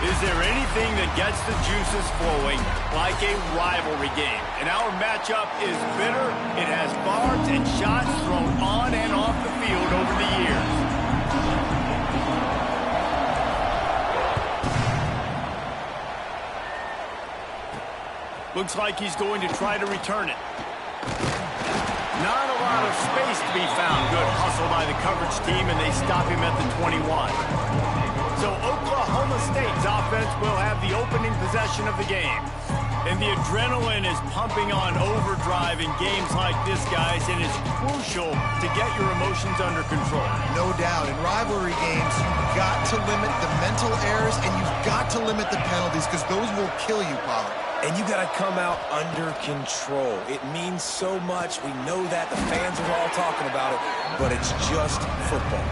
Is there anything that gets the juices flowing like a rivalry game? And our matchup is bitter. It has barbs and shots thrown on and off the field over the years. Looks like he's going to try to return it. Not a lot of space to be found. Good hustle by the coverage team, and they stop him at the 21. So Oklahoma State's offense will have the opening possession of the game. And the adrenaline is pumping on overdrive in games like this, guys, and it's crucial to get your emotions under control. No doubt. In rivalry games, you've got to limit the mental errors, and you've got to limit the penalties, because those will kill you, Pollard. And you got to come out under control. It means so much. We know that. The fans are all talking about it, but it's just football.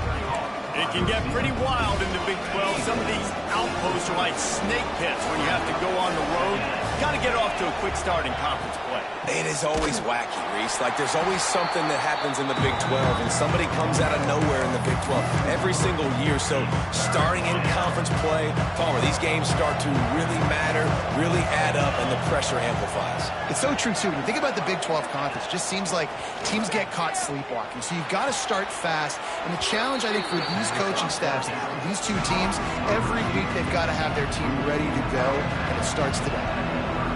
It can get pretty wild in the Big 12. Some of these outposts are like snake pits when you have to go on the road. You got to get off to a quick start in conference play. It is always wacky, Reese. Like, there's always something that happens in the Big 12, and somebody comes out of nowhere in the Big 12 every single year. So starting in conference play, Palmer, these games start to really matter, really add up, and the pressure amplifies. It's so true, too. When you think about the Big 12 conference, it just seems like teams get caught sleepwalking. So you've got to start fast. And the challenge, I think, for these coaching staffs, these two teams, every week they've got to have their team ready to go, and it starts today.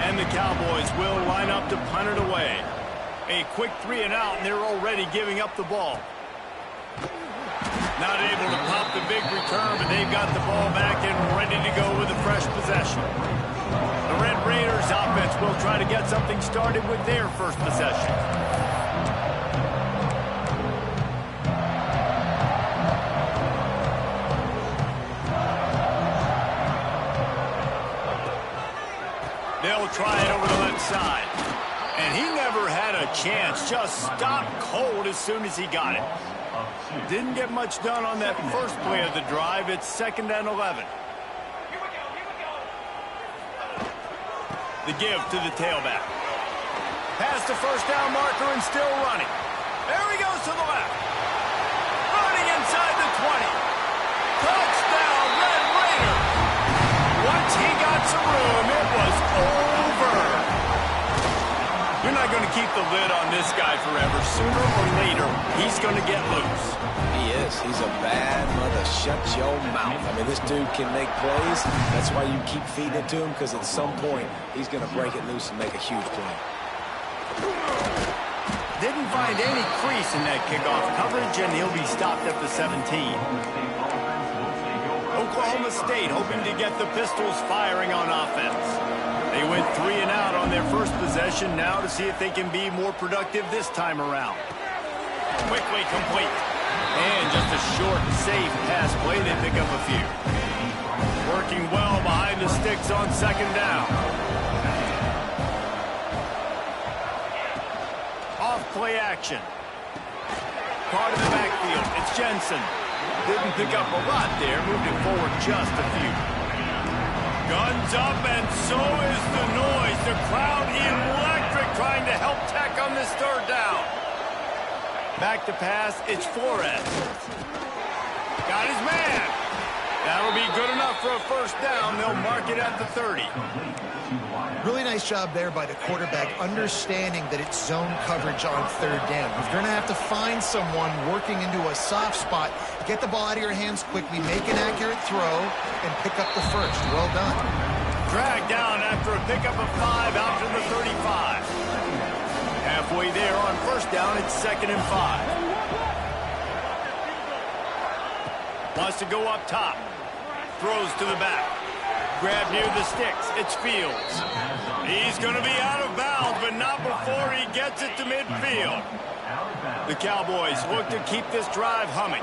And the Cowboys will line up to punt it away. A quick 3 and out, and they're already giving up the ball. Not able to pop the big return, but they've got the ball back and ready to go with a fresh possession. The Red Raiders offense will try to get something started with their first possession. They'll try it over the left side. And he never had a chance. Just stopped cold as soon as he got it. Didn't get much done on that first play of the drive. It's 2nd and 11. The give to the tailback. Past the first down marker and still running. There he goes to the left. Running inside the 20. Touchdown, Red Raiders. Once he got some room, it was over. You're not going to keep the lid on this guy forever. Sooner or later, he's going to get loose. He is. He's a bad mother. Shut your mouth. I mean, this dude can make plays. That's why you keep feeding it to him, because at some point, he's going to break it loose and make a huge play. Didn't find any crease in that kickoff coverage, and he'll be stopped at the 17. Oklahoma State hoping to get the Pistols firing on offense. They went 3 and out on their first possession, now to see if they can be more productive this time around. Quickly complete. And just a short, safe pass play. They pick up a few. Working well behind the sticks on 2nd down. Off play action. Caught in the backfield. It's Jensen. Didn't pick up a lot there. Moved it forward just a few. Guns up, and so is the noise. The crowd electric, trying to help Tech on this 3rd down. Back to pass, it's Flores. Got his man. That'll be good enough for a first down. They'll mark it at the 30. Really nice job there by the quarterback, understanding that it's zone coverage on 3rd down. If you're going to have to find someone working into a soft spot, get the ball out of your hands quickly, make an accurate throw, and pick up the first. Well done. Dragged down after a pickup of 5 out to the 35. Halfway there on first down, it's 2nd and 5. Wants to go up top. Throws to the back. Grab near the sticks. It's Fields. He's going to be out of bounds, but not before he gets it to midfield. The Cowboys look to keep this drive humming.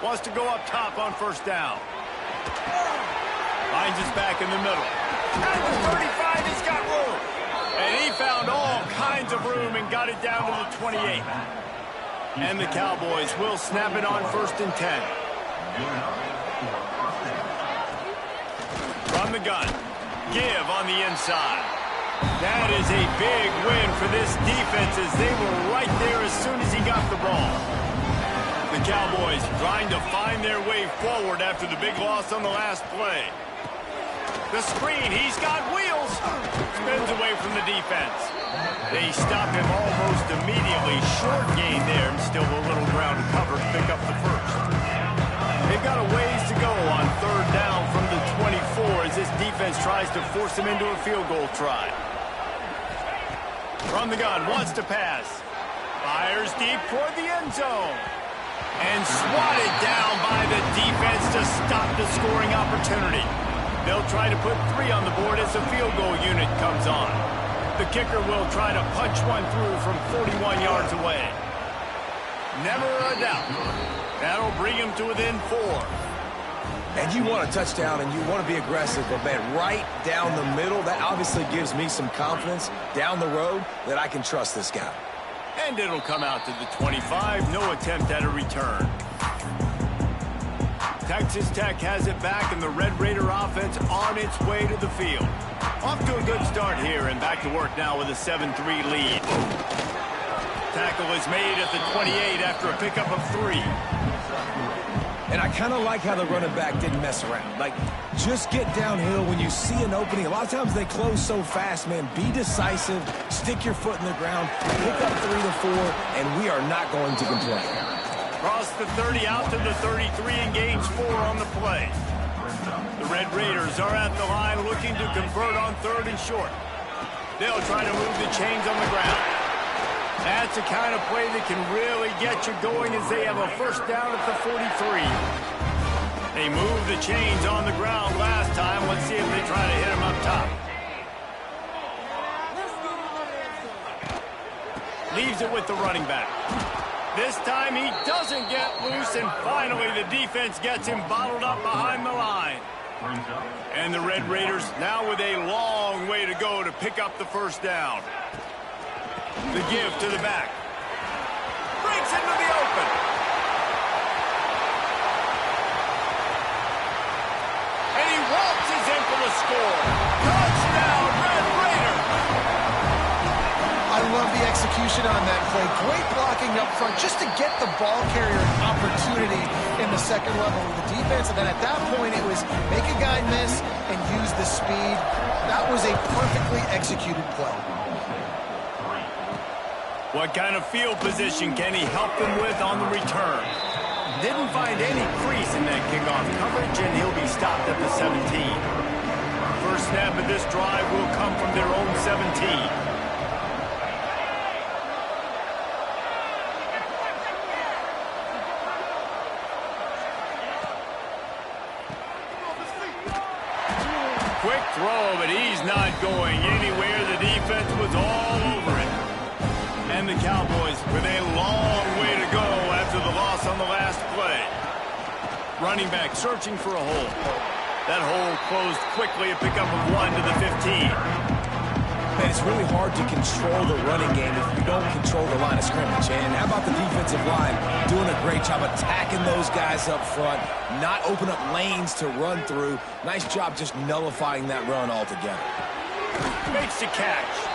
Wants to go up top on first down. Finds his back in the middle. At the 35, he's got room. And he found all kinds of room and got it down to the 28. And the Cowboys will snap it on 1st and 10. From the gun. Give on the inside. That is a big win for this defense, as they were right there as soon as he got the ball. The Cowboys trying to find their way forward after the big loss on the last play. The screen, he's got wheels. Spins away from the defense. They stop him almost immediately. Short gain there, and still a little ground to cover to pick up the first. They've got a ways to go on third down from the 24 as this defense tries to force him into a field goal try. From the gun, wants to pass. Fires deep toward the end zone. And swatted down by the defense to stop the scoring opportunity. They'll try to put 3 on the board as the field goal unit comes on. The kicker will try to punch one through from 41 yards away. Never a doubt. That'll bring him to within 4. And you want a touchdown and you want to be aggressive, but man, right down the middle, that obviously gives me some confidence down the road that I can trust this guy. And it'll come out to the 25. No attempt at a return. Texas Tech has it back, and the Red Raider offense on its way to the field. Off to a good start here, and back to work now with a 7-3 lead. Tackle is made at the 28 after a pickup of 3. And I kind of like how the running back didn't mess around. Like, just get downhill when you see an opening. A lot of times they close so fast, man. Be decisive, stick your foot in the ground, pick up 3 to 4, and we are not going to complain. Cross the 30 out to the 33 and gains 4 on the play. The Red Raiders are at the line looking to convert on 3rd and short. They'll try to move the chains on the ground. That's the kind of play that can really get you going as they have a first down at the 43. They moved the chains on the ground last time. Let's see if they try to hit him up top. Leaves it with the running back. This time he doesn't get loose, and finally the defense gets him bottled up behind the line. And the Red Raiders now with a long way to go to pick up the first down. The give to the back. Breaks into the open. And he waltzes in for the score. Touchdown, Red Raiders! I love the execution on that play. Great blocking up front just to get the ball carrier an opportunity in the second level of the defense. And then at that point, it was make a guy miss and use the speed. That was a perfectly executed play. What kind of field position can he help them with on the return? Didn't find any crease in that kickoff coverage, and he'll be stopped at the 17. First snap of this drive will come from their own 17. Quick throw, but he's not going anywhere. The defense was all over it. And the Cowboys with a long way to go after the loss on the last play. Running back searching for a hole. That hole closed quickly, a pickup of 1 to the 15. Man, it's really hard to control the running game if you don't control the line of scrimmage. And how about the defensive line doing a great job attacking those guys up front, not open up lanes to run through. Nice job just nullifying that run altogether. Makes the catch.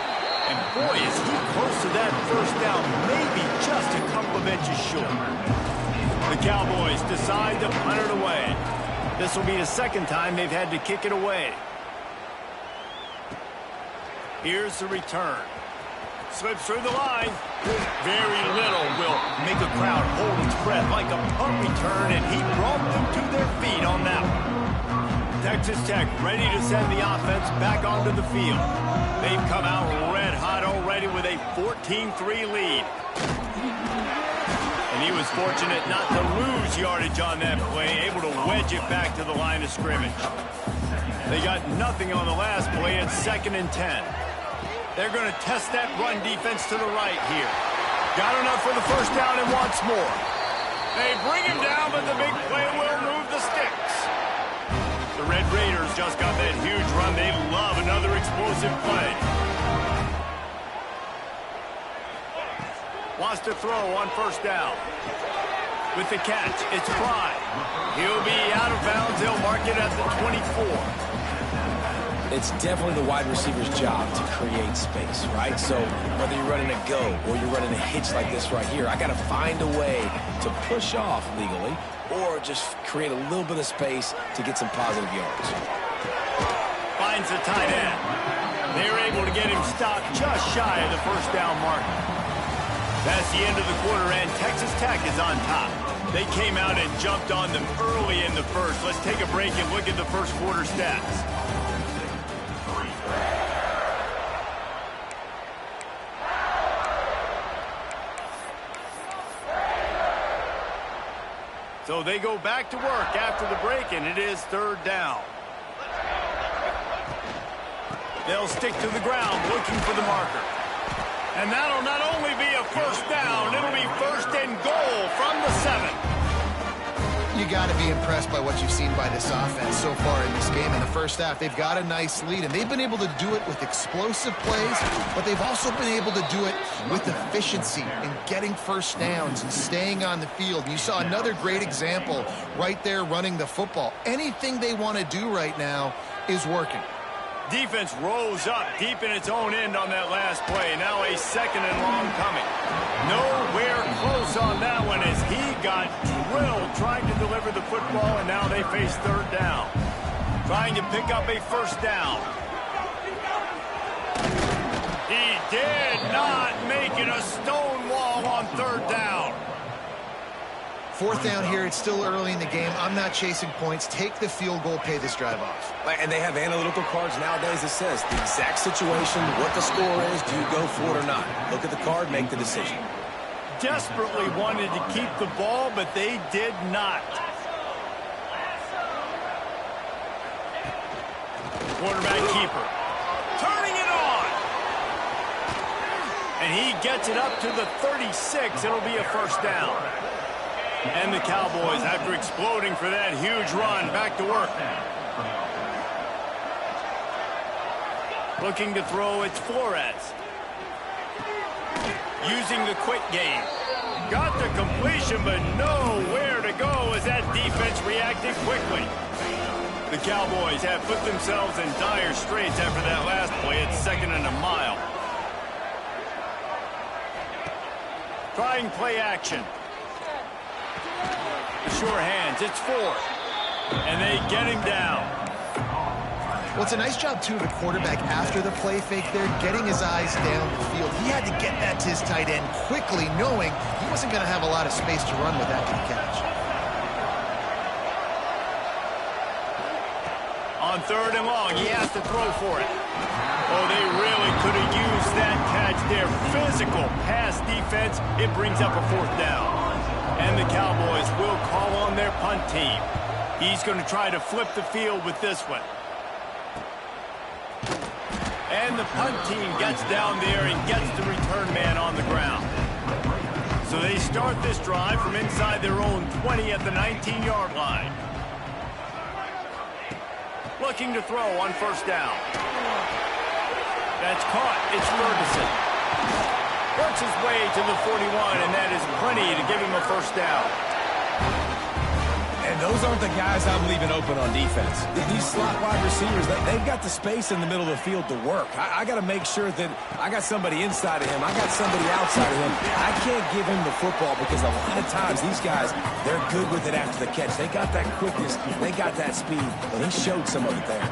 And boy, is he close to that first down, maybe just a couple of inches short. The Cowboys decide to punt it away. This will be the second time they've had to kick it away. Here's the return. Slips through the line. Very little will make a crowd hold its breath like a punt return, and he brought them to their feet on that one. Texas Tech ready to send the offense back onto the field. They've come out red hot already with a 14-3 lead. And he was fortunate not to lose yardage on that play, able to wedge it back to the line of scrimmage. They got nothing on the last play at 2nd and 10. They're going to test that run defense to the right here. Got enough for the first down and wants more. They bring him down, but the big play will move the sticks. The Red Raiders just got that huge run. They love another explosive play. Wants to throw on first down. With the catch, it's Pride. He'll be out of bounds. They'll mark it at the 24. It's definitely the wide receiver's job to create space, right? So whether you're running a go or you're running a hitch like this right here, I got to find a way to push off legally or just create a little bit of space to get some positive yards. Finds the tight end. They're able to get him stopped just shy of the first down mark. That's the end of the quarter, and Texas Tech is on top. They came out and jumped on them early in the first. Let's take a break and look at the first quarter stats. So they go back to work after the break, and it is third down. They'll stick to the ground looking for the marker. And that'll not only be a first down, it'll be first and goal from the 7. You got to be impressed by what you've seen by this offense so far in this game. In the first half, they've got a nice lead, and they've been able to do it with explosive plays, but they've also been able to do it with efficiency and getting first downs and staying on the field. You saw another great example right there running the football. Anything they want to do right now is working. Defense rose up deep in its own end on that last play. Now a second and long coming. Nowhere close on that one as he got drilled trying to deliver the football, and now they face third down. Trying to pick up a first down. He did not make it a stone wall on third down. Fourth down here, it's still early in the game. I'm not chasing points. Take the field goal, pay this drive off. And they have analytical cards nowadays that says the exact situation, what the score is, do you go for it or not? Look at the card, make the decision. Desperately wanted to keep the ball, but they did not. Quarterback keeper. Turning it on. And he gets it up to the 36. It'll be a first down. And the Cowboys, after exploding for that huge run, back to work. Looking to throw, it's Flores. Using the quick game. Got the completion, but nowhere to go as that defense reacted quickly. The Cowboys have put themselves in dire straits after that last play. It's second and a mile. Trying play action. The sure hands, it's 4. And they get him down. Well, it's a nice job, too, of the quarterback after the play fake there, getting his eyes down the field. He had to get that to his tight end quickly, knowing he wasn't going to have a lot of space to run with after the catch. On third and long, he has to throw for it. Oh, they really could have used that catch there. Physical pass defense, it brings up a fourth down. And the Cowboys will call on their punt team. He's going to try to flip the field with this one. And the punt team gets down there and gets the return man on the ground. So they start this drive from inside their own 20 at the 19-yard line. Looking to throw on first down. That's caught. It's Ferguson. Works his way to the 41, and that is plenty to give him a first down. And those aren't the guys I'm leaving open on defense. These slot wide receivers, they've got the space in the middle of the field to work. I got to make sure that I got somebody inside of him. I got somebody outside of him. I can't give him the football because a lot of times these guys, they're good with it after the catch. They got that quickness. They got that speed, and he showed some of it there.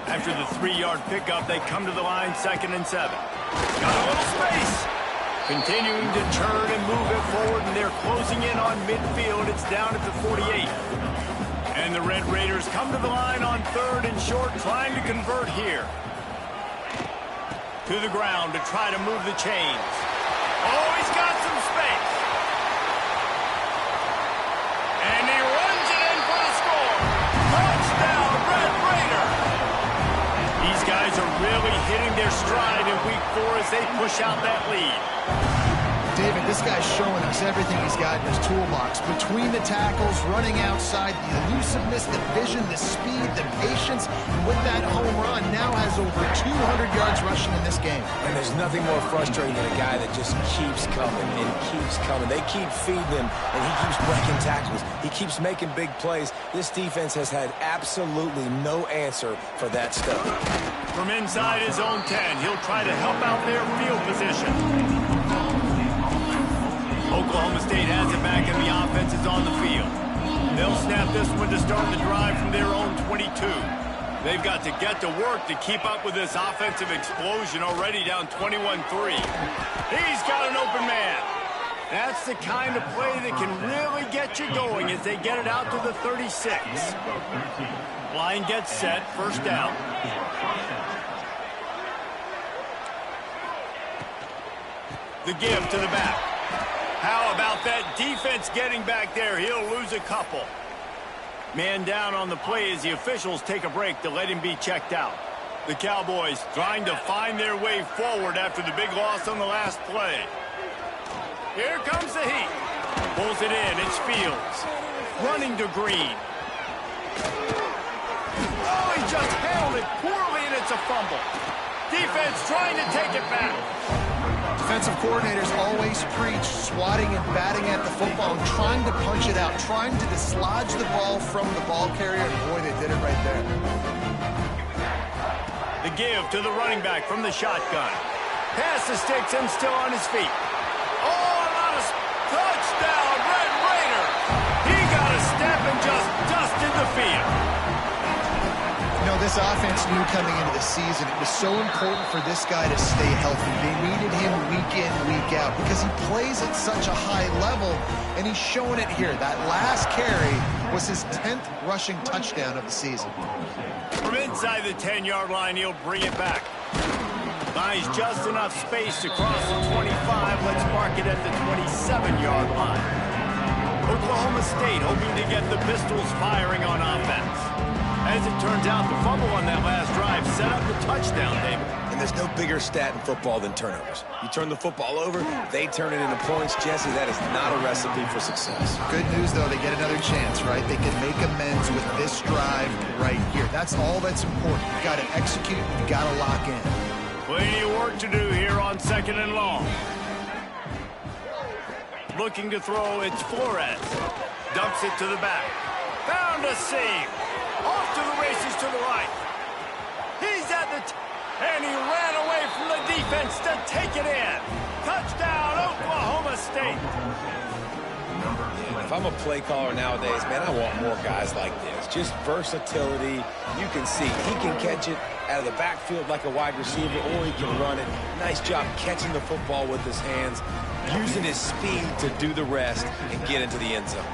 After the 3-yard pickup, they come to the line, second and 7. Got a little space. Continuing to turn and move it forward, and they're closing in on midfield. It's down at the 48. And the Red Raiders come to the line on third and short, trying to convert here. To the ground to try to move the chains. Oh, he's got some space. And he runs it in for the score. Touchdown, Red Raider. These guys are really hitting their stride in week 4 as they push out that lead. David, this guy's showing us everything he's got in his toolbox. Between the tackles, running outside, the elusiveness, the vision, the speed, the patience. And with that home run, now has over 200 yards rushing in this game. And there's nothing more frustrating than a guy that just keeps coming and keeps coming. They keep feeding him, and he keeps breaking tackles. He keeps making big plays. This defense has had absolutely no answer for that stuff. From inside his own 10, he'll try to help out their field position. Oklahoma State has it back, and the offense is on the field. They'll snap this one to start the drive from their own 22. They've got to get to work to keep up with this offensive explosion, already down 21-3. He's got an open man. That's the kind of play that can really get you going as they get it out to the 36. Line gets set, first down. The give to the back. How about that defense getting back there? He'll lose a couple. Man down on the play as the officials take a break to let him be checked out. The Cowboys trying to find their way forward after the big loss on the last play. Here comes the heat. Pulls it in. It's Fields. Running to Green. Oh, he just handled it poorly, and it's a fumble. Defense trying to take it back. Defensive coordinators always preach swatting and batting at the football and trying to punch it out, trying to dislodge the ball from the ball carrier, and boy, they did it right there. The give to the running back from the shotgun. Pass the sticks and still on his feet. Oh, a lot of touchdown, Red Raider. He got a step and just dusted the field. You know, this offense knew coming into the season it was so important for this guy to stay healthy. They needed him week in, week out because he plays at such a high level, and he's showing it here. That last carry was his 10th rushing touchdown of the season. From inside the 10-yard line, he'll bring it back. Buys just enough space to cross the 25. Let's mark it at the 27-yard line. Oklahoma State hoping to get the Pistols firing on offense. As it turns out, the fumble on that last drive set up the touchdown, David. And there's no bigger stat in football than turnovers. You turn the football over, they turn it into points. Jesse, that is not a recipe for success. Good news, though, they get another chance, right? They can make amends with this drive right here. That's all that's important. You got to execute, you got to lock in. Plenty of work to do here on 2nd and long. Looking to throw, it's Flores. Dumps it to the back. Found a seam. Off to the races to the right. He's at the and he ran away from the defense to take it in. Touchdown, Oklahoma State. If I'm a play caller nowadays, man, I want more guys like this. Just versatility. You can see he can catch it out of the backfield like a wide receiver, or he can run it. Nice job catching the football with his hands, using his speed to do the rest and get into the end zone.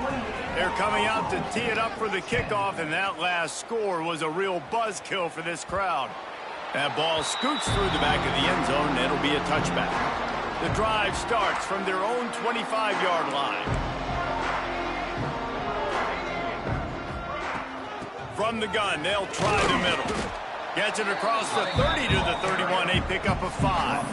They're coming out to tee it up for the kickoff, and that last score was a real buzzkill for this crowd. That ball scoots through the back of the end zone, and it'll be a touchback. The drive starts from their own 25-yard line. From the gun, they'll try the middle. Gets it across the 30 to the 31, a pickup of 5.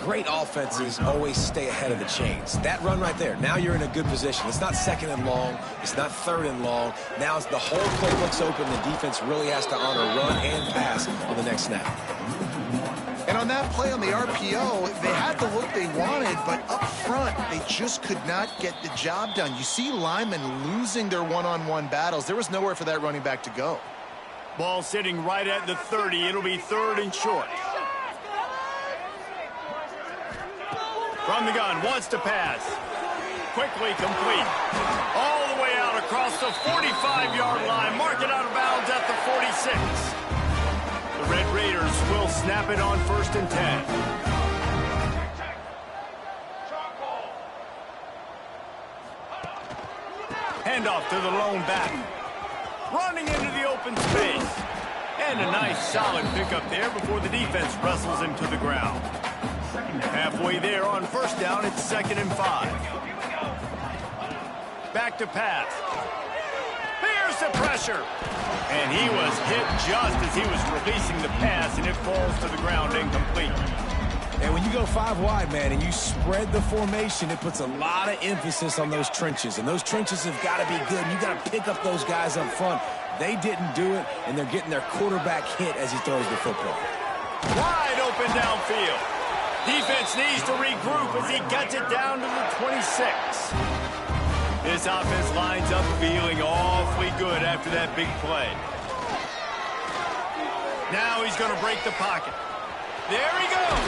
Great offenses always stay ahead of the chains. That run right there, now you're in a good position. It's not 2nd and long. It's not 3rd and long. Now it's the whole playbook's open. The defense really has to honor run and pass on the next snap. And on that play on the RPO, they had the look they wanted, but up front, they just could not get the job done. You see linemen losing their one-on-one battles. There was nowhere for that running back to go. Ball sitting right at the 30. It'll be 3rd and short. From the gun, wants to pass. Quickly complete. All the way out across the 45-yard line. Mark it out of bounds at the 46. The Red Raiders will snap it on 1st and 10. Handoff to the lone back. Running into the open space. And a nice solid pickup there before the defense wrestles him to the ground. Halfway there on 1st down, it's 2nd and 5. Back to pass. Here's the pressure. And he was hit just as he was releasing the pass, and it falls to the ground incomplete. And when you go 5 wide, man, and you spread the formation, it puts a lot of emphasis on those trenches. And those trenches have got to be good. And you got to pick up those guys up front. They didn't do it, and they're getting their quarterback hit as he throws the football. Wide open downfield. Defense needs to regroup as he gets it down to the 26. This offense lines up feeling awfully good after that big play. Now he's going to break the pocket. There he goes.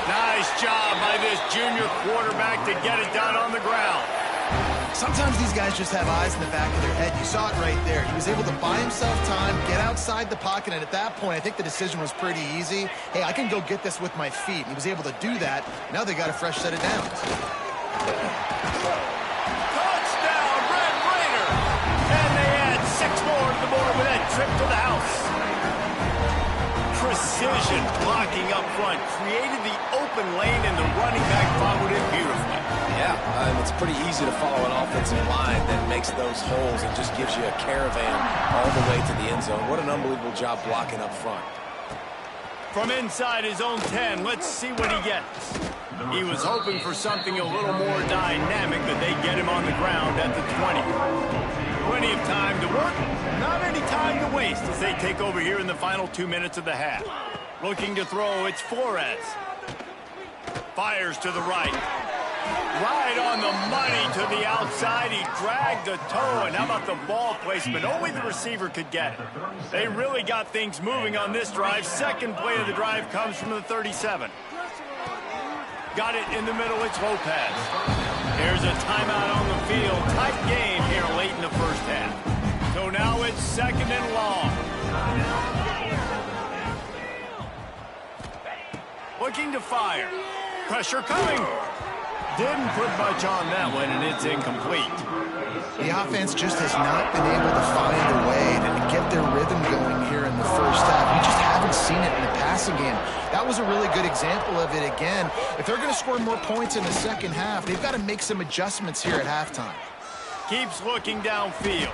Nice job by this junior quarterback to get it done on the ground. Sometimes these guys just have eyes in the back of their head. You saw it right there. He was able to buy himself time, get outside the pocket, and at that point, I think the decision was pretty easy. Hey, I can go get this with my feet. He was able to do that. Now they got a fresh set of downs. Touchdown, Red Raider! And they add 6 more to the board with that trip to the house. Precision blocking up front created the open lane, and the running back followed it beautifully. Yeah, it's pretty easy to follow an offensive line that makes those holes and just gives you a caravan all the way to the end zone. What an unbelievable job blocking up front. From inside his own 10, let's see what he gets. He was hoping for something a little more dynamic, but they get him on the ground at the 20. Plenty of time to work, not any time to waste as they take over here in the final 2 minutes of the half. Looking to throw, it's Flores. Fires to the right. Right on the money to the outside. He dragged the toe, and how about the ball placement? Only the receiver could get it. They really got things moving on this drive. Second play of the drive comes from the 37. Got it in the middle. It's Lopez. There's a timeout on the field. Tight game here late in the first half. So now it's 2nd and long. Looking to fire. Pressure coming. Didn't put much on that one, and it's incomplete. The offense just has not been able to find a way to get their rhythm going here in the first half. We just haven't seen it in the passing game. That was a really good example of it again. If they're going to score more points in the second half, they've got to make some adjustments here at halftime. Keeps looking downfield.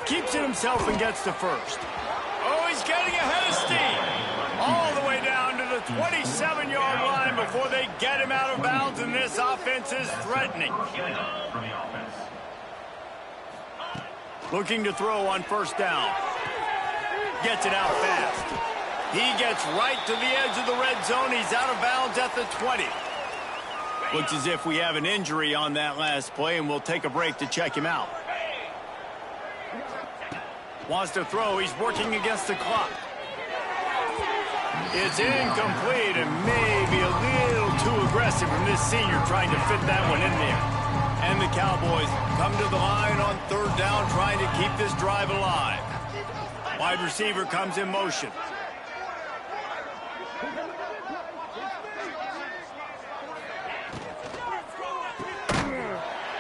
Keeps it himself and gets to first. Oh, he's getting ahead of steam. All the way down to the 27-yard line before they get him out of bounds, and this offense is threatening. Looking to throw on first down. Gets it out fast. He gets right to the edge of the red zone. He's out of bounds at the 20. Looks as if we have an injury on that last play, and we'll take a break to check him out. Wants to throw. He's working against the clock. It's incomplete and maybe a little too aggressive from this senior trying to fit that one in there. And the Cowboys come to the line on 3rd down trying to keep this drive alive. Wide receiver comes in motion.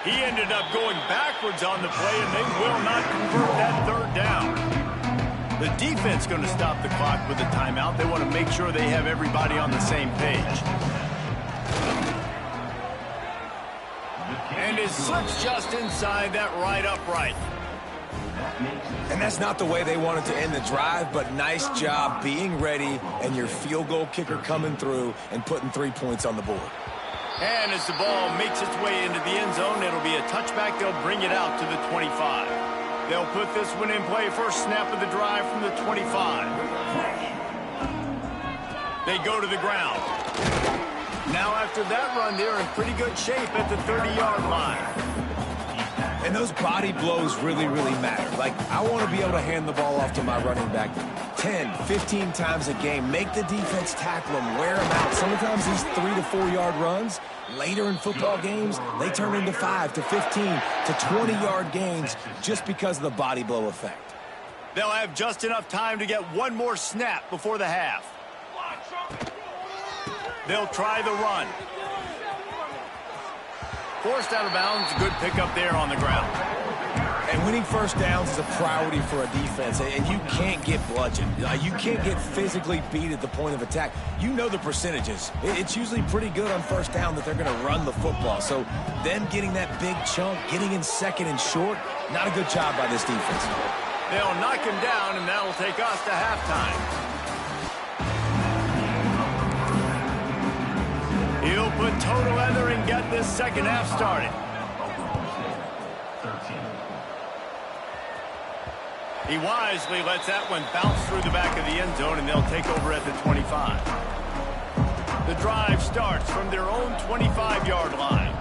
He ended up going backwards on the play, and they will not convert that 3rd down. The defense going to stop the clock with a timeout. They want to make sure they have everybody on the same page. And it slips just inside that right upright. And that's not the way they wanted to end the drive, but nice job being ready and your field goal kicker coming through and putting 3 points on the board. And as the ball makes its way into the end zone, it'll be a touchback. They'll bring it out to the 25. They'll put this one in play. First snap of the drive from the 25. They go to the ground. Now after that run, they're in pretty good shape at the 30-yard line. And those body blows really, really matter. Like, I want to be able to hand the ball off to my running back 10, 15 times a game. Make the defense tackle them, wear them out. Sometimes these 3 to 4 yard runs, later in football games, they turn into 5 to 15 to 20-yard gains just because of the body blow effect. They'll have just enough time to get one more snap before the half. They'll try the run. Forced out of bounds, good pickup there on the ground. And winning first downs is a priority for a defense, and you can't get bludgeoned. You can't get physically beat at the point of attack. You know the percentages. It's usually pretty good on first down that they're going to run the football. So them getting that big chunk, getting in second and short, not a good job by this defense. They'll knock him down, and that'll take us to halftime. put toe together and get this second half started. He wisely lets that one bounce through the back of the end zone, and they'll take over at the 25. The drive starts from their own 25-yard line.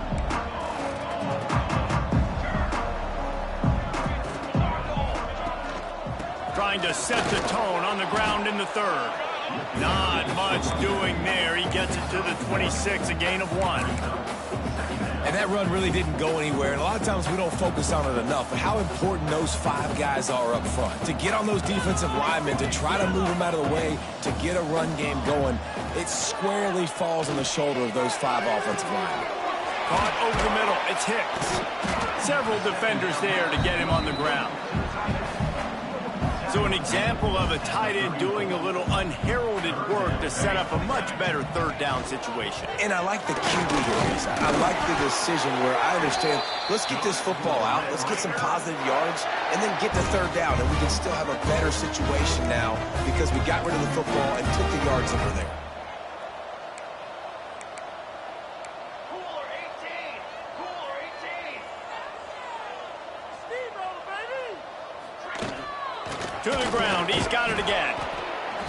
Trying to set the tone on the ground in the third. Not much doing there. He gets it to the 26, a gain of 1. And that run really didn't go anywhere. And a lot of times we don't focus on it enough, but how important those 5 guys are up front. To get on those defensive linemen, to try to move them out of the way, to get a run game going, it squarely falls on the shoulder of those 5 offensive linemen. Caught over the middle. It's Hicks. Several defenders there to get him on the ground. So an example of a tight end doing a little unheralded work to set up a much better third down situation. And I like the QB here. I like the decision where I understand, let's get this football out, let's get some positive yards, and then get to third down, and we can still have a better situation now because we got rid of the football and took the yards that were there. To the ground, he's got it again.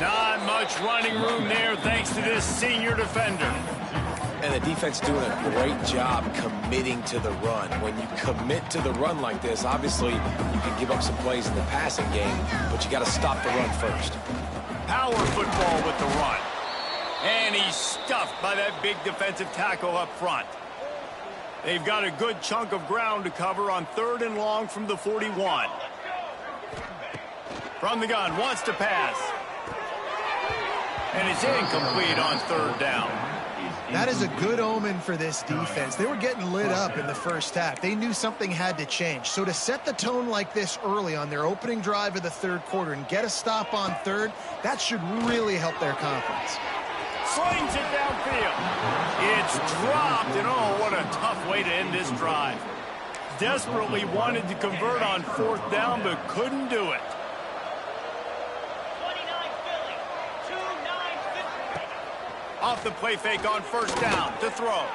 Not much running room there thanks to this senior defender. And the defense doing a great job committing to the run. When you commit to the run like this, obviously you can give up some plays in the passing game, but you got to stop the run first. Power football with the run. And he's stuffed by that big defensive tackle up front. They've got a good chunk of ground to cover on 3rd and long from the 41. From the gun, wants to pass. And it's incomplete on 3rd down. That is a good omen for this defense. They were getting lit up in the first half. They knew something had to change. So to set the tone like this early on their opening drive of the 3rd quarter and get a stop on 3rd, that should really help their confidence. Slings it downfield. It's dropped, and oh, what a tough way to end this drive. Desperately wanted to convert on 4th down, but couldn't do it. Off the play fake on 1st down to throw.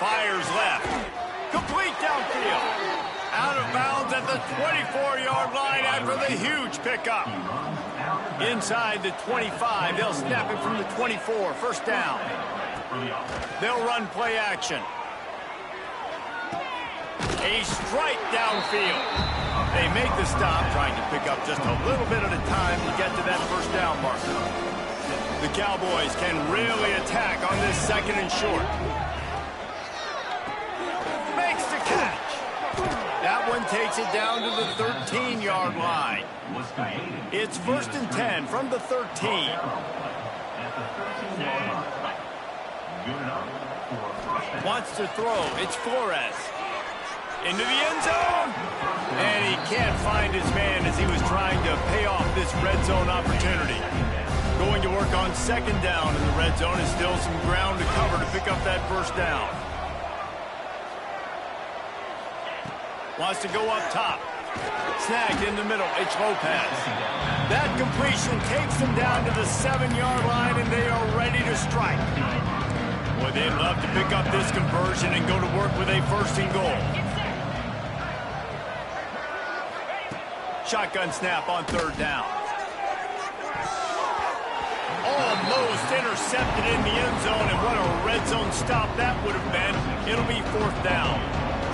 Fires left. Complete downfield. Out of bounds at the 24-yard line after the huge pickup. Inside the 25. They'll snap it from the 24. 1st down. They'll run play action. A strike downfield. They make the stop, trying to pick up just a little bit at a time to get to that 1st down marker. The Cowboys can really attack on this 2nd and short. Makes the catch. That one takes it down to the 13-yard line. It's 1st and 10 from the 13. Wants to throw. It's Flores. Into the end zone. And he can't find his man as he was trying to pay off this red zone opportunity. Going to work on 2nd down in the red zone, and still some ground to cover to pick up that 1st down. Wants to go up top. Snagged in the middle. It's Lopez. That completion takes them down to the 7-yard line, and they are ready to strike. Boy, they'd love to pick up this conversion and go to work with a 1st and goal. Shotgun snap on 3rd down. Almost intercepted in the end zone, and what a red zone stop that would have been. It'll be 4th down.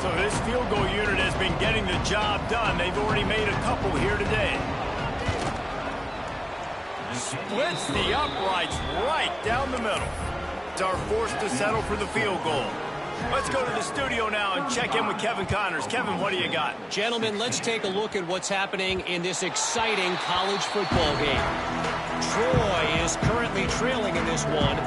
So this field goal unit has been getting the job done. They've already made a couple here today. Splits the uprights right down the middle. Are forced to settle for the field goal. Let's go to the studio now and check in with Kevin Connors. Kevin, what do you got? Gentlemen, let's take a look at what's happening in this exciting college football game. Troy is currently trailing in this one,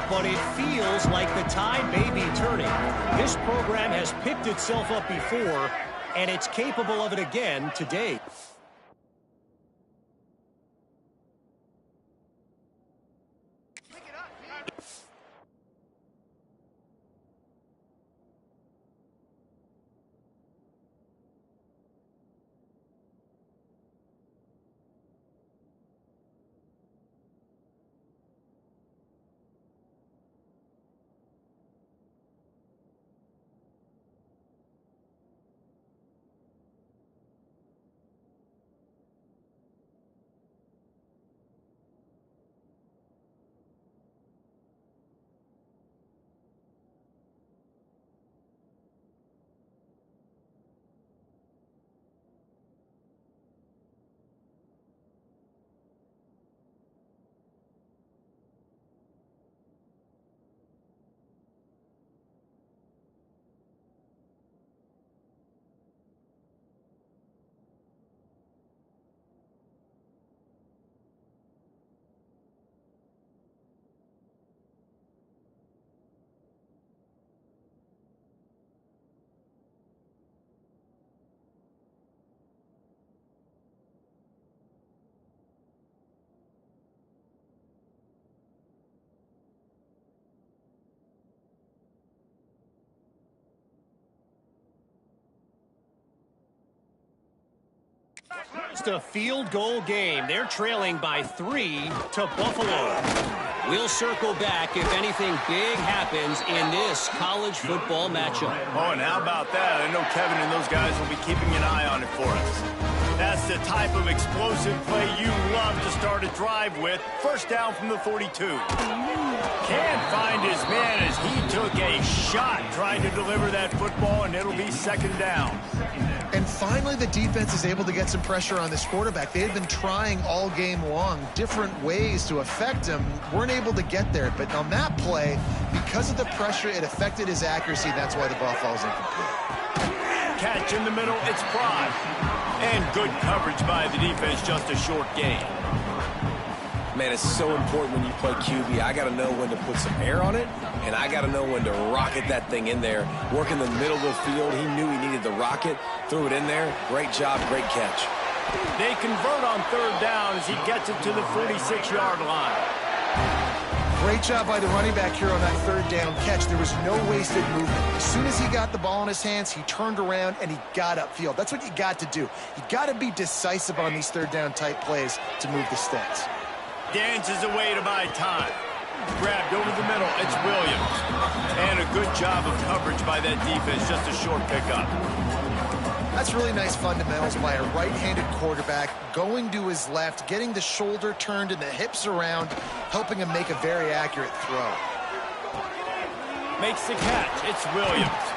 but it feels like the tide may be turning. This program has picked itself up before, and it's capable of it again today. Just a field goal game. They're trailing by 3 to Buffalo. We'll circle back if anything big happens in this college football matchup. Oh, and how about that? I know Kevin and those guys will be keeping an eye on it for us. That's the type of explosive play you love to start a drive with. First down from the 42. Can't find his man as he took a shot trying to deliver that football, and it'll be second down. And finally, the defense is able to get some pressure on this quarterback. They had been trying all game long different ways to affect him. Weren't able to get there. But on that play, because of the pressure, it affected his accuracy. That's why the ball falls incomplete. Catch in the middle. It's Pride. And good coverage by the defense. Just a short gain. Man, it's so important when you play QB. I got to know when to put some air on it, and I got to know when to rocket that thing in there. Work in the middle of the field. He knew he needed the rocket, threw it in there. Great job, great catch. They convert on third down as he gets it to the 46-yard line. Great job by the running back here on that third down catch. There was no wasted movement. As soon as he got the ball in his hands, he turned around and he got upfield. That's what you got to do. You got to be decisive on these third down type plays to move the sticks. Dances away to buy time. Grabbed over the middle. It's Williams. And a good job of coverage by that defense. Just a short pickup. That's really nice fundamentals by a right-handed quarterback, going to his left, getting the shoulder turned and the hips around, helping him make a very accurate throw. Makes the catch. It's Williams.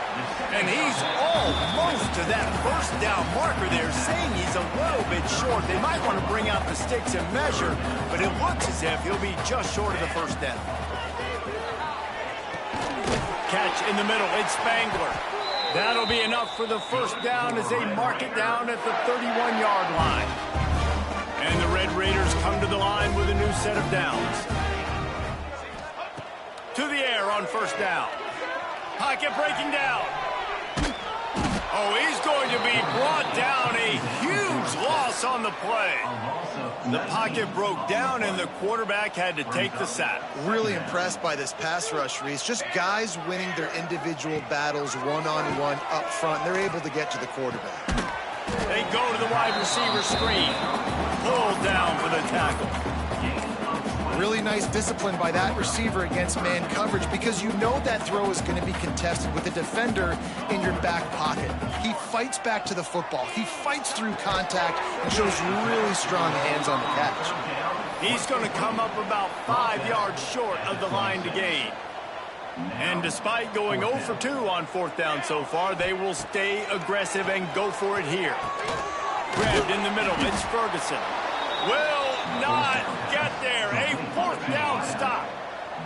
And he's almost to that first down marker there, saying he's a little bit short. They might want to bring out the sticks and measure, but it looks as if he'll be just short of the first down. Catch in the middle. It's Spangler. That'll be enough for the first down as they mark it down at the 31-yard line. And the Red Raiders come to the line with a new set of downs. To the air on first down. Pocket breaking down. Oh, he's going to be brought down. A huge loss on the play. The pocket broke down, and the quarterback had to take the sack. Really impressed by this pass rush, Reese. Just guys winning their individual battles one-on-one up front. They're able to get to the quarterback. They go to the wide receiver screen. Pulled down for the tackle. Really nice discipline by that receiver against man coverage, because you know that throw is going to be contested with a defender in your back pocket. He fights back to the football. He fights through contact and shows really strong hands on the catch. He's going to come up about 5 yards short of the line to gain. And despite going 0 for 2 on fourth down so far, they will stay aggressive and go for it here. Grabbed in the middle. It's Ferguson. Will not get there. A fourth down stop.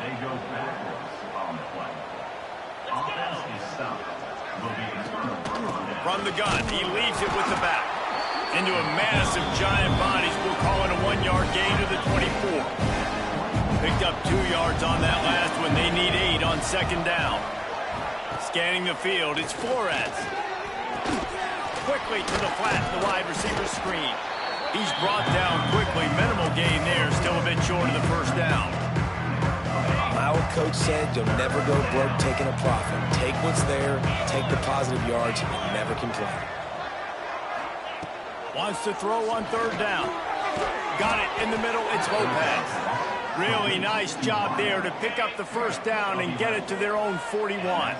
They go backwards on the play. Offense is stopped. Will be a turnover. From the gun, he leaves it with the back. Into a massive giant bodies. We'll call it a 1-yard gain to the 24. Picked up 2 yards on that last one. They need 8 on second down. Scanning the field, it's Flores. Quickly to the flat, the wide receiver screen. He's brought down quickly. Minimal gain there, still a bit short of the first down. My old coach said you'll never go broke taking a profit. Take what's there, take the positive yards, and never complain. Wants to throw on third down. Got it in the middle, it's Lopez. Really nice job there to pick up the first down and get it to their own 41.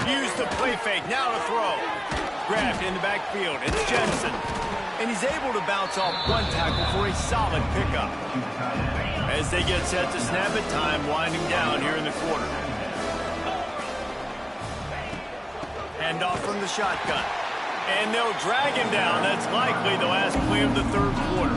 Use the play fake, now to throw. Grabbed in the backfield, it's Jensen. And he's able to bounce off one tackle for a solid pickup. As they get set to snap it, time winding down here in the quarter. Hand off from the shotgun. And they'll drag him down. That's likely the last play of the third quarter.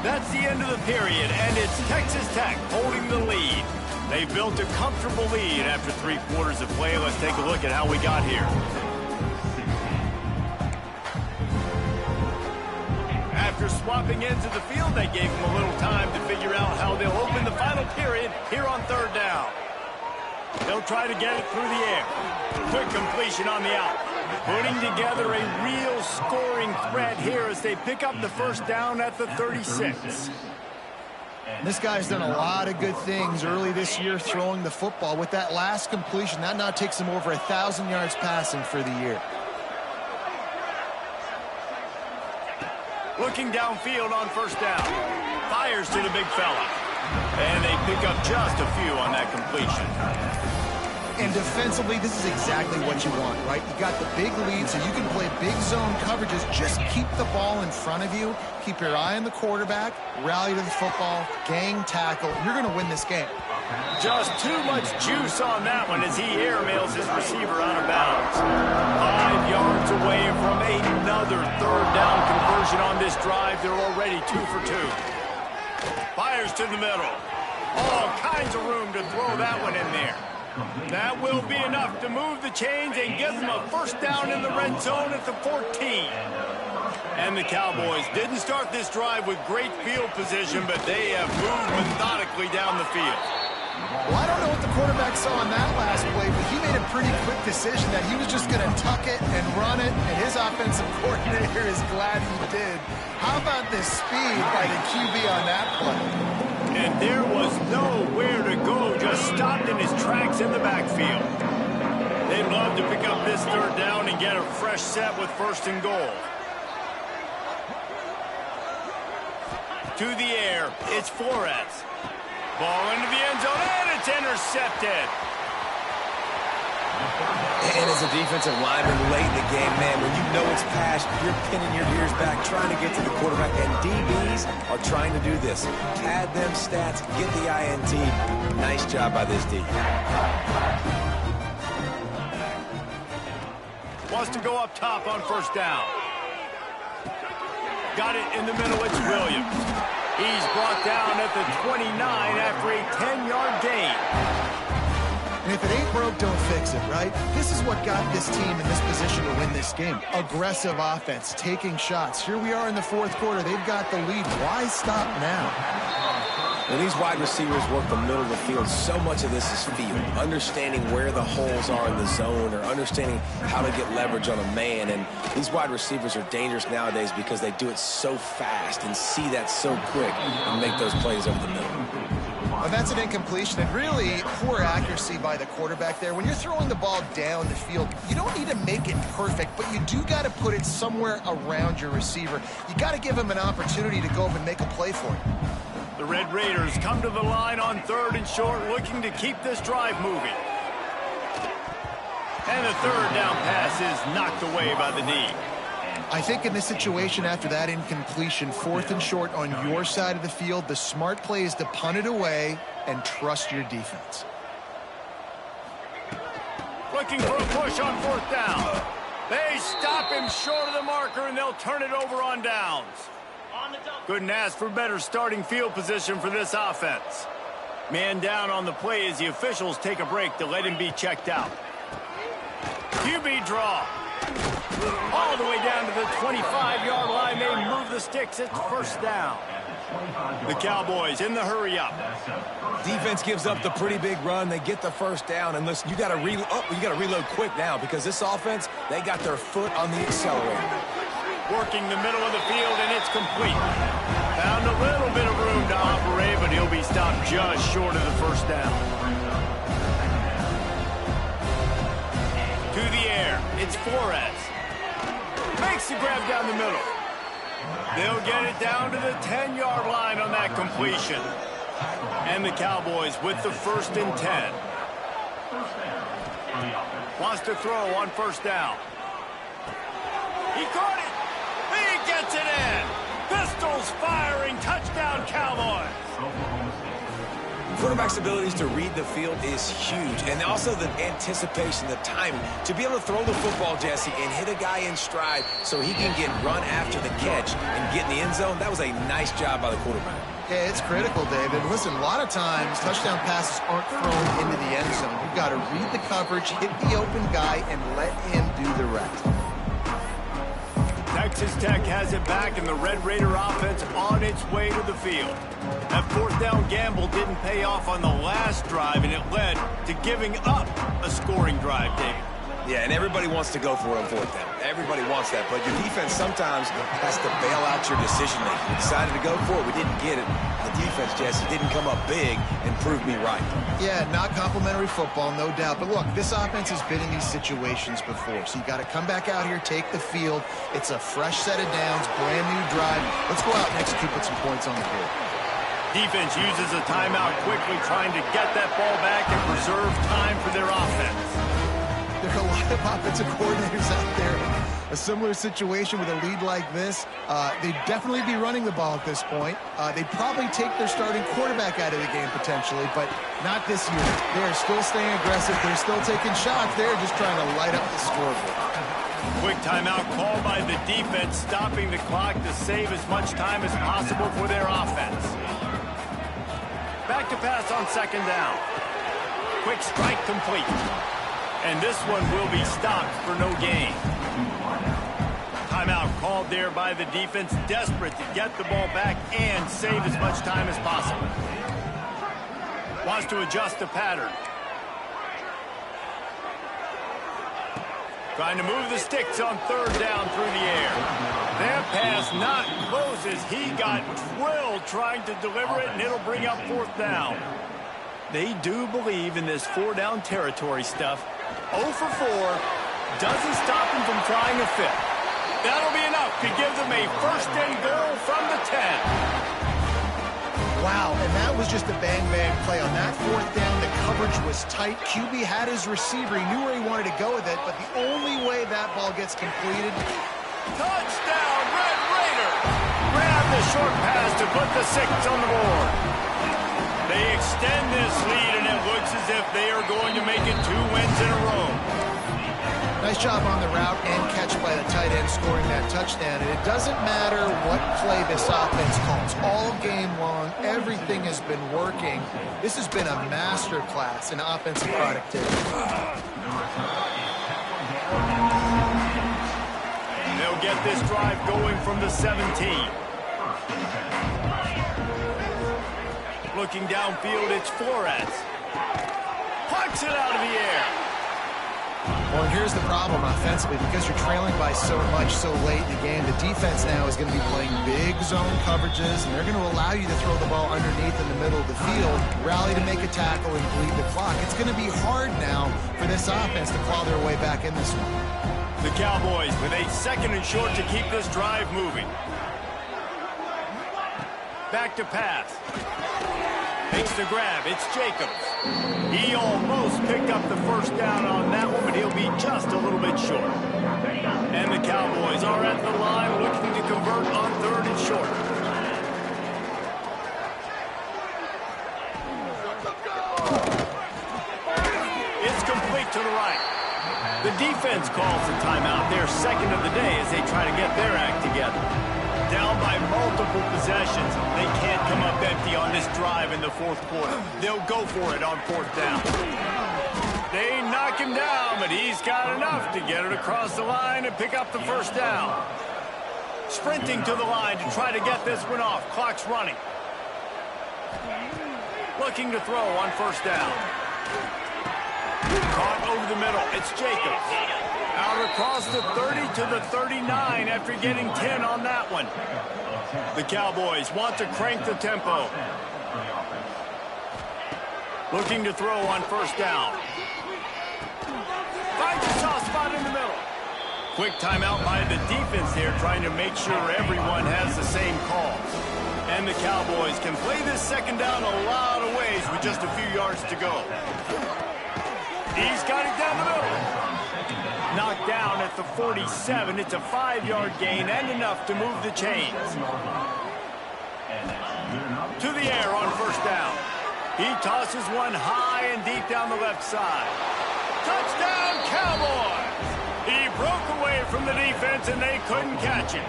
That's the end of the period, and it's Texas Tech holding the lead. They built a comfortable lead after 3 quarters of play. Let's take a look at how we got here. After swapping ends of the field, they gave them a little time to figure out how they'll open the final period here on third down. They'll try to get it through the air. Quick completion on the out. Putting together a real scoring threat here as they pick up the first down at the 36. This guy's done a lot of good things early this year throwing the football. With that last completion, that now takes him over 1,000 yards passing for the year. Looking downfield on first down. Fires to the big fella. And they pick up just a few on that completion. And defensively, this is exactly what you want, right? You got the big lead, so you can play big zone coverages. Just keep the ball in front of you. Keep your eye on the quarterback. Rally to the football. Gang tackle. You're going to win this game. Just too much juice on that one as he airmails his receiver out of bounds. 5 yards away from another third down conversion on this drive. They're already 2 for 2. Fires to the middle. All kinds of room to throw that one in there. That will be enough to move the chains and give them a first down in the red zone at the 14. And the Cowboys didn't start this drive with great field position, but they have moved methodically down the field. Well, I don't know what the quarterback saw on that last play, but he made a pretty quick decision that he was just going to tuck it and run it, and his offensive coordinator is glad he did. How about the speed by the QB on that play? And there was nowhere to go, just stopped in his tracks in the backfield. They'd love to pick up this third down and get a fresh set with first and goal. To the air, it's Flores. Ball into the end zone, and it's intercepted. And as a defensive lineman late in the game, man, when you know it's pass, you're pinning your ears back, trying to get to the quarterback, and DBs are trying to do this. Pad them stats, get the INT. Nice job by this D. Wants to go up top on first down. Got it in the middle, it's Williams. He's brought down at the 29 after a 10-yard gain. And if it ain't broke, don't fix it, right? This is what got this team in this position to win this game. Aggressive offense, taking shots. Here we are in the fourth quarter. They've got the lead. Why stop now? When these wide receivers work the middle of the field, so much of this is field. Understanding where the holes are in the zone or understanding how to get leverage on a man. And these wide receivers are dangerous nowadays because they do it so fast and see that so quick and make those plays over the middle. Well, that's an incompletion, and really poor accuracy by the quarterback there. When you're throwing the ball down the field, you don't need to make it perfect, but you do got to put it somewhere around your receiver. You got to give him an opportunity to go up and make a play for him. The Red Raiders come to the line on third and short, looking to keep this drive moving. And the third down pass is knocked away by the knee. I think in this situation, after that incompletion, fourth and short on your side of the field, the smart play is to punt it away and trust your defense. Looking for a push on fourth down. They stop him short of the marker, and they'll turn it over on downs. Couldn't ask for better starting field position for this offense. Man down on the play as the officials take a break to let him be checked out. QB draw. All the way down to the 25-yard line. They move the sticks. It's first down. The Cowboys in the hurry up. Defense gives up the pretty big run. They get the first down. And listen, you got to reload quick now because this offense, they got their foot on the accelerator. Working the middle of the field, and it's complete. Found a little bit of room to operate, but he'll be stopped just short of the first down. To the air, it's Flores. Makes the grab down the middle. They'll get it down to the 10-yard line on that completion. And the Cowboys with the first and 10. Wants to throw on first down. He caught it. He gets it in. Pistols firing. Touchdown, Cowboys. Quarterback's abilities to read the field is huge. And also the anticipation, the timing. To be able to throw the football, Jesse, and hit a guy in stride so he can get run after the catch and get in the end zone, that was a nice job by the quarterback. Yeah, it's critical, David. Listen, a lot of times touchdown passes aren't thrown into the end zone. You've got to read the coverage, hit the open guy, and let him do the rest. Texas Tech has it back, and the Red Raider offense on its way to the field. That fourth down gamble didn't pay off on the last drive, and it led to giving up a scoring drive, David. Yeah, and everybody wants to go for it on fourth down. Everybody wants that, but your defense sometimes has to bail out your decision-making. We decided to go for it. We didn't get it. The defense, Jesse, didn't come up big and prove me right. Yeah, not complimentary football, no doubt. But look, this offense has been in these situations before, so you got to come back out here, take the field. It's a fresh set of downs, brand new drive. Let's go out and execute, put some points on the board. Defense uses a timeout quickly, trying to get that ball back and preserve time for their offense. There are a lot of offensive coordinators out there. A similar situation with a lead like this, they'd definitely be running the ball at this point. They'd probably take their starting quarterback out of the game potentially, but not this year. They're still staying aggressive. They're still taking shots. They're just trying to light up the scoreboard. Quick timeout called by the defense, stopping the clock to save as much time as possible for their offense. Back to pass on second down. Quick strike complete. And this one will be stopped for no gain. Timeout called there by the defense, desperate to get the ball back and save as much time as possible. Wants to adjust the pattern. Trying to move the sticks on third down through the air. That pass not close as he got drilled trying to deliver it, and it'll bring up fourth down. They do believe in this four-down territory stuff. 0 for 4 doesn't stop him from trying a fifth. That'll be enough to give them a first and goal from the 10. Wow, and that was just a bang-bang play. On that fourth down, the coverage was tight. QB had his receiver. He knew where he wanted to go with it, but the only way that ball gets completed... Touchdown, Red Raider! Grab the short pass to put the 6 on the board. They extend this lead, and it looks as if they are going to make it 2 wins in a row. Nice job on the route and catch by the tight end scoring that touchdown. And it doesn't matter what play this offense calls. All game long, everything has been working. This has been a master class in offensive productivity. They'll get this drive going from the 17. Looking downfield, it's Flores. Pucks it out of the air. Well, and here's the problem offensively. Because you're trailing by so much so late in the game, the defense now is going to be playing big zone coverages, and they're going to allow you to throw the ball underneath in the middle of the field, rally to make a tackle, and bleed the clock. It's going to be hard now for this offense to claw their way back in this one. The Cowboys with a second and short to keep this drive moving. Back to pass. Makes the grab. It's Jacobs. He almost picked up the first down on that one, but he'll be just a little bit short. And the Cowboys are at the line looking to convert on third and short. It's complete to the right. The defense calls the timeout, their second of the day, as they try to get their act together. Down by multiple possessions, they can't come up empty on this drive in the fourth quarter. They'll go for it on fourth down. They knock him down, but he's got enough to get it across the line and pick up the first down. Sprinting to the line to try to get this one off. Clock's running. Looking to throw on first down. Caught over the middle. It's Jacobs. Out across the 30 to the 39 after getting 10 on that one. The Cowboys want to crank the tempo. Looking to throw on first down. Finds a soft spot in the middle. Quick timeout by the defense there, trying to make sure everyone has the same calls. And the Cowboys can play this second down a lot of ways with just a few yards to go. He's got it down the middle. Knocked down at the 47. It's a 5-yard gain and enough to move the chains. To the air on first down. He tosses one high and deep down the left side. Touchdown, Cowboys! He broke away from the defense and they couldn't catch him.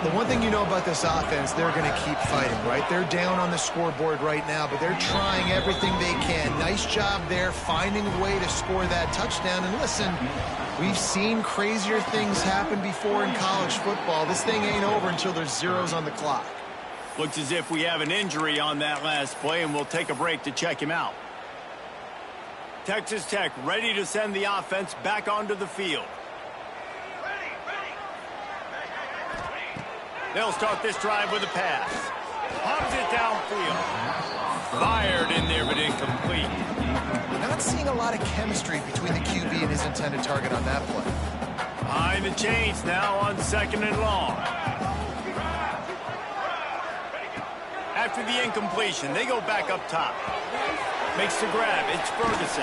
The one thing you know about this offense, they're going to keep fighting, right? They're down on the scoreboard right now, but they're trying everything they can. Nice job there, finding a way to score that touchdown. And listen, we've seen crazier things happen before in college football. This thing ain't over until there's zeros on the clock. Looks as if we have an injury on that last play, and we'll take a break to check him out. Texas Tech ready to send the offense back onto the field. They'll start this drive with a pass. Hops it downfield. Fired in there, but incomplete. Not seeing a lot of chemistry between the QB and his intended target on that play. Behind the chains now on 2nd and long. After the incompletion, they go back up top. Makes the grab. It's Ferguson.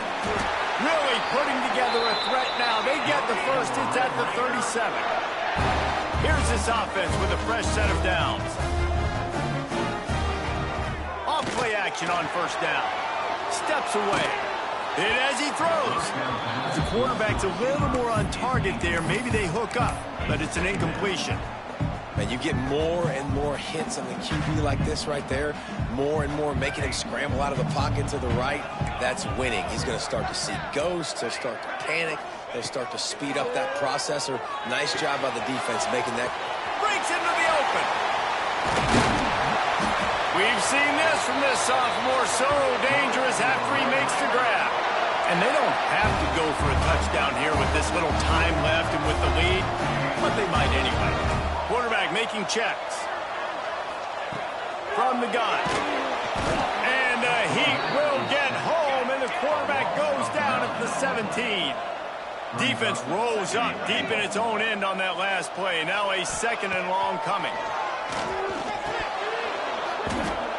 Really putting together a threat now. They get the first. It's at the 37. Here's this offense with a fresh set of downs. Off play action on 1st down. Steps away. Hit as he throws. The quarterback's a little more on target there. Maybe they hook up, but it's an incompletion. And you get more and more hits on the QB like this right there. More and more making him scramble out of the pocket to the right. That's winning. He's going to start to see ghosts. He'll start to panic. He'll start to speed up that processor. Nice job by the defense making that. Breaks into the open. We've seen this from this sophomore. So dangerous after he makes the grab. And they don't have to go for a touchdown here with this little time left and with the lead. But they might anyway. Quarterback making checks. From the gun. And the Heat will get home, and the quarterback goes down at the 17. Defense rolls up deep in its own end on that last play. Now a 2nd and long coming.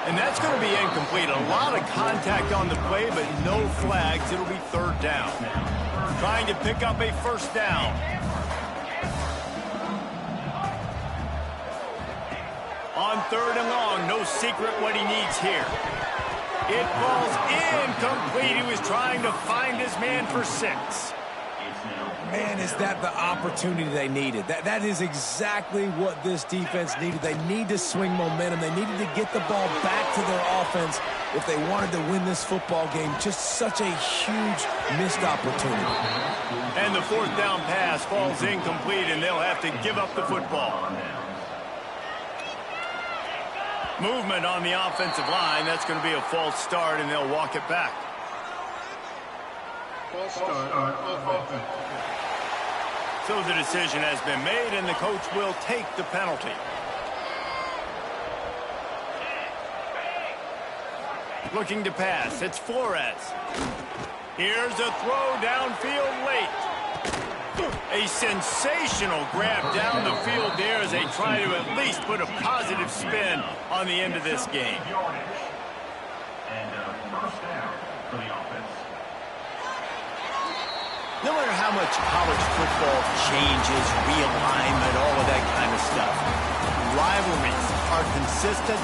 And that's going to be incomplete. A lot of contact on the play, but no flags. It'll be 3rd down. Trying to pick up a 1st down. On 3rd and long, no secret what he needs here. It falls incomplete. He was trying to find his man for 6. Man, is that the opportunity they needed. That is exactly what this defense needed. They need to swing momentum. They needed to get the ball back to their offense if they wanted to win this football game. Just such a huge missed opportunity. And the 4th down pass falls incomplete, and they'll have to give up the football. Movement on the offensive line. That's going to be a false start, and they'll walk it back. False start on offense. So the decision has been made, and the coach will take the penalty. Looking to pass. It's Flores. Here's a throw downfield late. A sensational grab down the field there as they try to at least put a positive spin on the end of this game. And 1st down for the offense. No matter how much college football changes, realignment, all of that kind of stuff, rivalries are consistent